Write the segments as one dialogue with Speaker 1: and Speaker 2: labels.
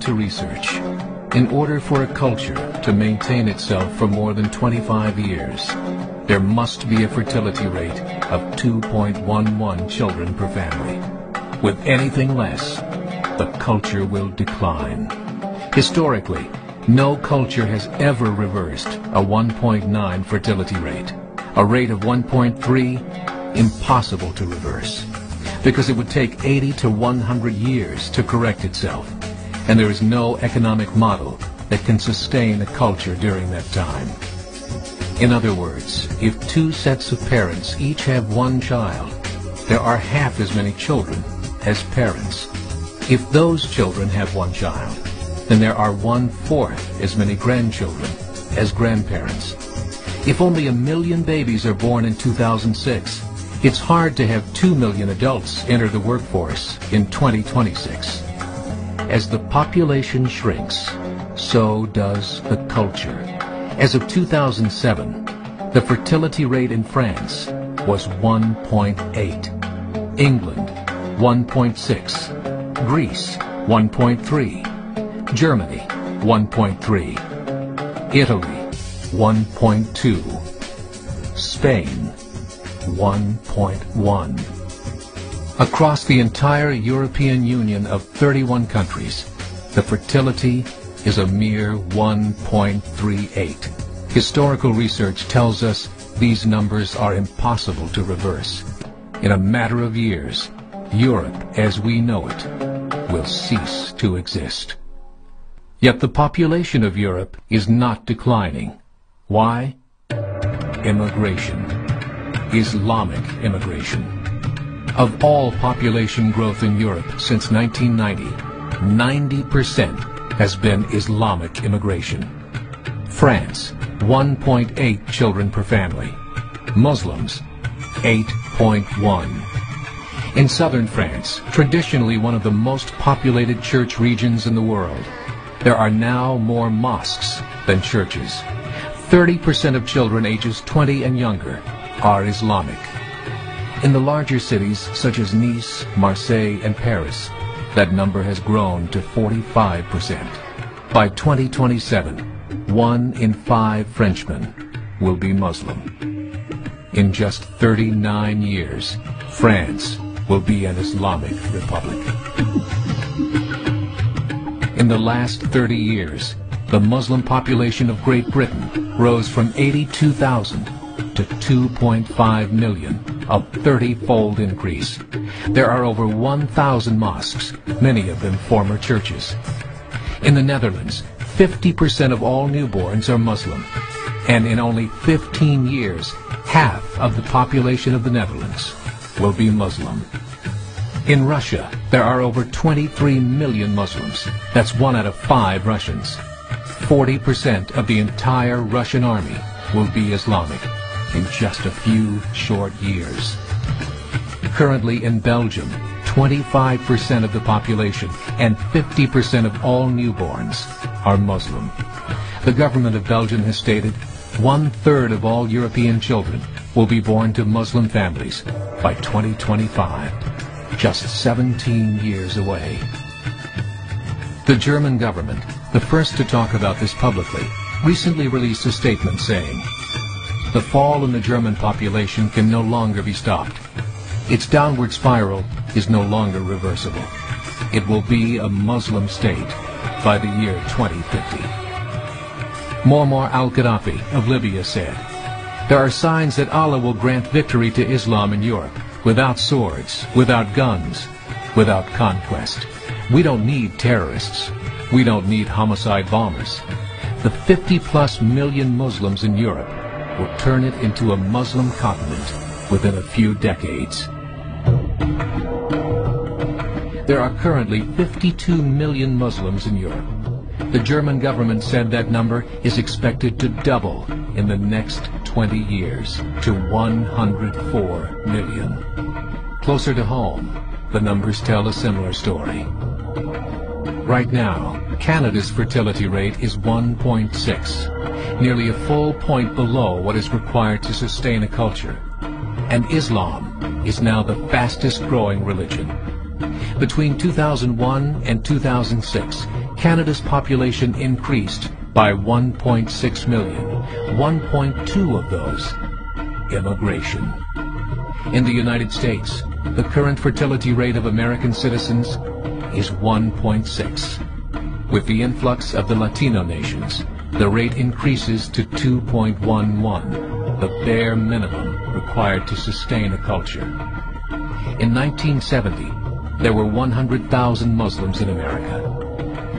Speaker 1: into research. In order for a culture to maintain itself for more than 25 years, there must be a fertility rate of 2.11 children per family. With anything less, the culture will decline. Historically, no culture has ever reversed a 1.9 fertility rate. A rate of 1.3, impossible to reverse, because it would take 80 to 100 years to correct itself, and there is no economic model that can sustain a culture during that time. In other words, if two sets of parents each have one child, there are half as many children as parents. If those children have one child, then there are 1/4 as many grandchildren as grandparents. If only 1 million babies are born in 2006, it's hard to have 2 million adults enter the workforce in 2026. As the population shrinks, so does the culture. As of 2007, the fertility rate in France was 1.8, England 1.6, Greece 1.3, Germany 1.3, Italy 1.2, Spain 1.1. Across the entire European Union of 31 countries, the fertility is a mere 1.38. Historical research tells us these numbers are impossible to reverse. In a matter of years, Europe as we know it will cease to exist. Yet the population of Europe is not declining. Why? Immigration. Islamic immigration. Of all population growth in Europe since 1990, 90% has been Islamic immigration. France, 1.8 children per family. Muslims, 8.1. In southern France, traditionally one of the most populated church regions in the world, there are now more mosques than churches. 30% of children ages 20 and younger are Islamic. In the larger cities such as Nice, Marseille, and Paris, that number has grown to 45%. By 2027, 1 in 5 Frenchmen will be Muslim. In just 39 years, France will be an Islamic republic. In the last 30 years, the Muslim population of Great Britain rose from 82,000 to 2.5 million, a 30-fold increase. There are over 1,000 mosques, many of them former churches. In the Netherlands, 50% of all newborns are Muslim, and in only 15 years, half of the population of the Netherlands will be Muslim. In Russia, there are over 23 million Muslims. That's 1 out of 5 Russians. 40% of the entire Russian army will be Islamic in just a few short years. Currently in Belgium, 25% of the population and 50% of all newborns are Muslim. The government of Belgium has stated 1/3 of all European children will be born to Muslim families by 2025, just 17 years away. The German government, the first to talk about this publicly, recently released a statement saying, "The fall in the German population can no longer be stopped. Its downward spiral is no longer reversible. It will be a Muslim state by the year 2050. Muammar al-Gaddafi of Libya said, "There are signs that Allah will grant victory to Islam in Europe, without swords, without guns, without conquest. We don't need terrorists. We don't need homicide bombers. The 50+ million Muslims in Europe will turn it into a Muslim continent within a few decades." There are currently 52 million Muslims in Europe. The German government said that number is expected to double in the next 20 years to 104 million. Closer to home, the numbers tell a similar story. Right now, Canada's fertility rate is 1.6, nearly a full point below what is required to sustain a culture. And Islam is now the fastest growing religion. Between 2001 and 2006, Canada's population increased by 1.6 million, 1.2 of those immigration. In the United States, the current fertility rate of American citizens is 1.6. With the influx of the Latino nations, the rate increases to 2.11, the bare minimum required to sustain a culture. In 1970, there were 100,000 Muslims in America.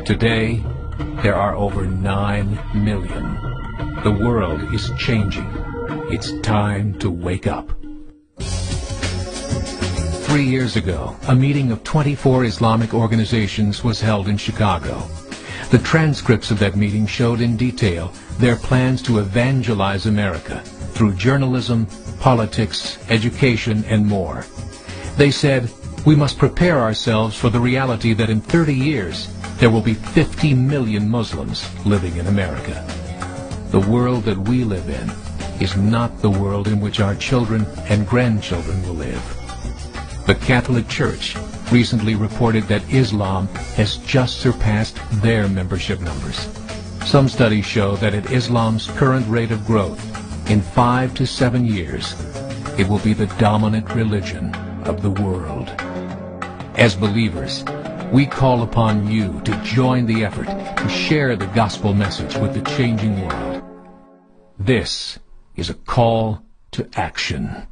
Speaker 1: Today, there are over 9 million. The world is changing. It's time to wake up. 3 years ago, a meeting of 24 Islamic organizations was held in Chicago. The transcripts of that meeting showed in detail their plans to evangelize America through journalism, politics, education, and more. They said, we must prepare ourselves for the reality that in 30 years, there will be 50 million Muslims living in America. The world that we live in is not the world in which our children and grandchildren will live. The Catholic Church recently reported that Islam has just surpassed their membership numbers. Some studies show that at Islam's current rate of growth, in 5 to 7 years, it will be the dominant religion of the world. As believers, we call upon you to join the effort to share the gospel message with the changing world. This is a call to action.